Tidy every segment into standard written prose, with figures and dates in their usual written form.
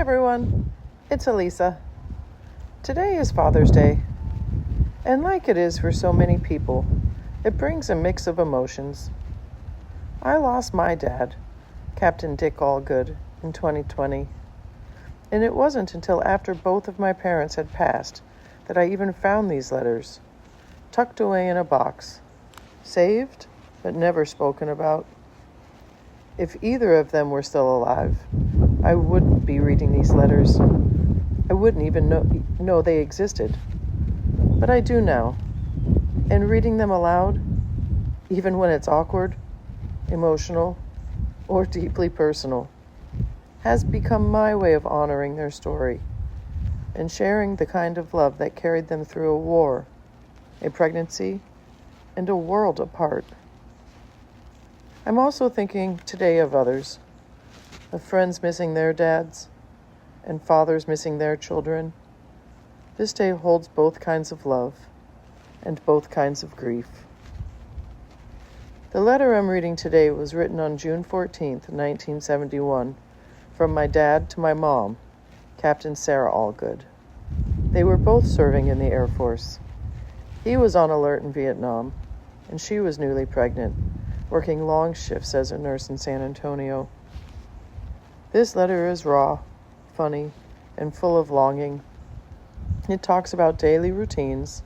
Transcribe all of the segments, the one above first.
everyone, it's Elisa. Today is Father's Day, and like it is for so many people, it brings a mix of emotions. I lost my dad, Captain Dick Allgood, in 2020, and it wasn't until after both of my parents had passed that I even found these letters, tucked away in a box, saved but never spoken about. If either of them were still alive, I wouldn't be reading these letters. I wouldn't even know they existed. But I do now. And reading them aloud, even when it's awkward, emotional, or deeply personal, has become my way of honoring their story and sharing the kind of love that carried them through a war, a pregnancy, and a world apart. I'm also thinking today of others, of friends missing their dads, and fathers missing their children. This day holds both kinds of love and both kinds of grief. The letter I'm reading today was written on June 14th, 1971, from my dad to my mom, Captain Sarah Allgood. They were both serving in the Air Force. He was on alert in Vietnam, and she was newly pregnant, working long shifts as a nurse in San Antonio. This letter is raw, funny, and full of longing. It talks about daily routines,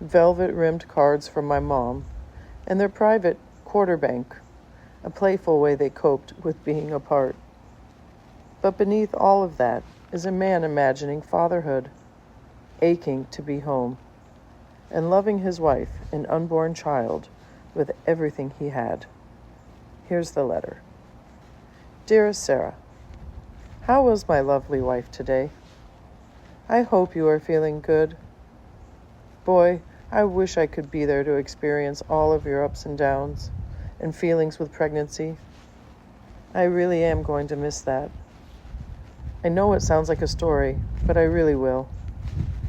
velvet-rimmed cards from my mom, and their private quarter bank, a playful way they coped with being apart. But beneath all of that is a man imagining fatherhood, aching to be home, and loving his wife and unborn child with everything he had. Here's the letter. Dearest Sarah, how was my lovely wife today? I hope you are feeling good. Boy, I wish I could be there to experience all of your ups and downs and feelings with pregnancy. I really am going to miss that. I know it sounds like a story, but I really will.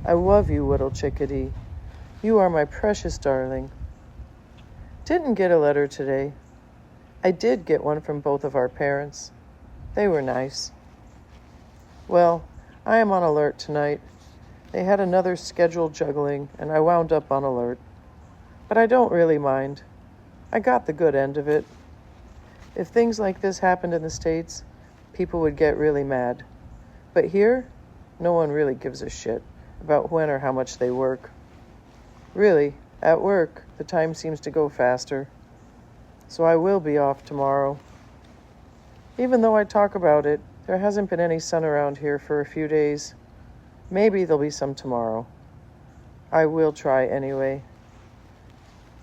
I love you, little chickadee. You are my precious darling. Didn't get a letter today. I did get one from both of our parents. They were nice. Well, I am on alert tonight. They had another scheduled juggling, and I wound up on alert. But I don't really mind. I got the good end of it. If things like this happened in the States, people would get really mad. But here, no one really gives a shit about when or how much they work. Really, at work, the time seems to go faster. So I will be off tomorrow. Even though I talk about it, there hasn't been any sun around here for a few days. Maybe there'll be some tomorrow. I will try anyway.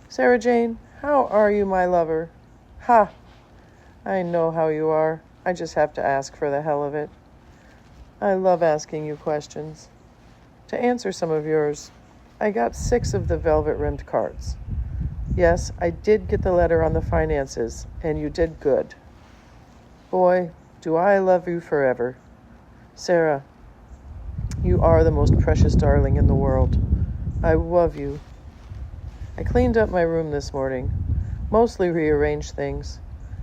Sarah Jane, how are you, my lover? Ha! I know how you are. I just have to ask for the hell of it. I love asking you questions. To answer some of yours, I got 6 of the velvet-rimmed cards. Yes, I did get the letter on the finances, and you did good. Boy, do I love you forever. Sarah, you are the most precious darling in the world. I love you. I cleaned up my room this morning, mostly rearranged things.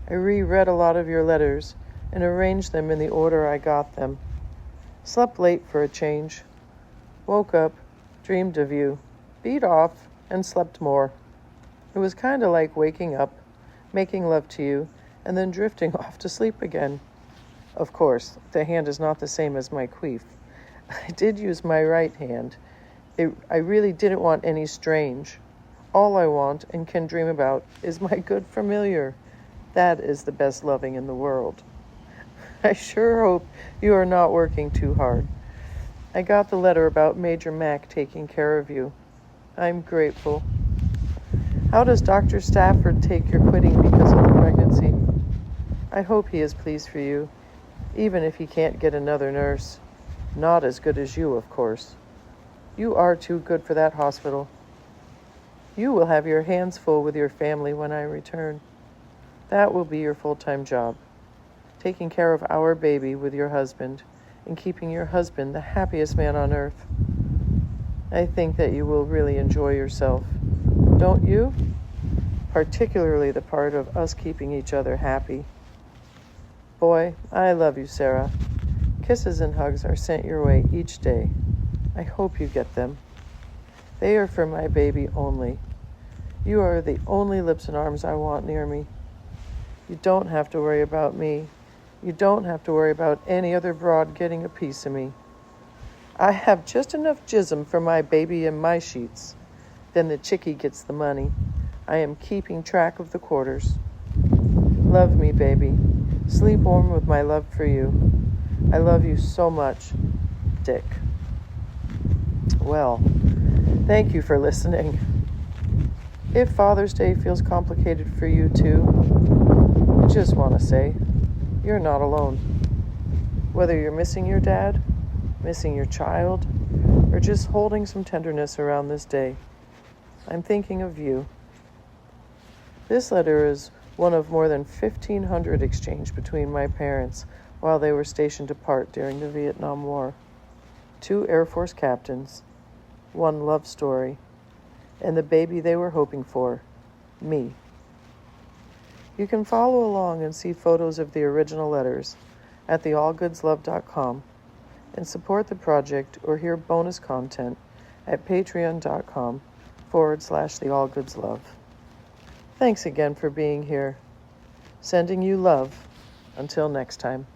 I reread a lot of your letters and arranged them in the order I got them. Slept late for a change. Woke up, dreamed of you, beat off, and slept more. It was kind of like waking up, making love to you, and then drifting off to sleep again. Of course, the hand is not the same as my queef. I did use my right hand. I really didn't want any strange. All I want and can dream about is my good familiar. That is the best loving in the world. I sure hope you are not working too hard. I got the letter about Major Mac taking care of you. I'm grateful. How does Dr. Stafford take your quitting because of the pregnancy? I hope he is pleased for you, even if he can't get another nurse. Not as good as you, of course. You are too good for that hospital. You will have your hands full with your family when I return. That will be your full-time job, taking care of our baby with your husband and keeping your husband the happiest man on earth. I think that you will really enjoy yourself. Don't you? Particularly the part of us keeping each other happy. Boy, I love you, Sarah. Kisses and hugs are sent your way each day. I hope you get them. They are for my baby only. You are the only lips and arms I want near me. You don't have to worry about me. You don't have to worry about any other broad getting a piece of me. I have just enough jism for my baby and my sheets. Then the chickie gets the money. I am keeping track of the quarters. Love me, baby. Sleep warm with my love for you. I love you so much, Dick. Well, thank you for listening. If Father's Day feels complicated for you too, I just want to say, you're not alone. Whether you're missing your dad, missing your child, or just holding some tenderness around this day, I'm thinking of you. This letter is one of more than 1,500 exchanged between my parents while they were stationed apart during the Vietnam War. 2 Air Force captains, 1 love story, and the baby they were hoping for, me. You can follow along and see photos of the original letters at theallgoodslove.com and support the project or hear bonus content at patreon.com/theallgoodslove. Thanks again for being here. Sending you love. Until next time.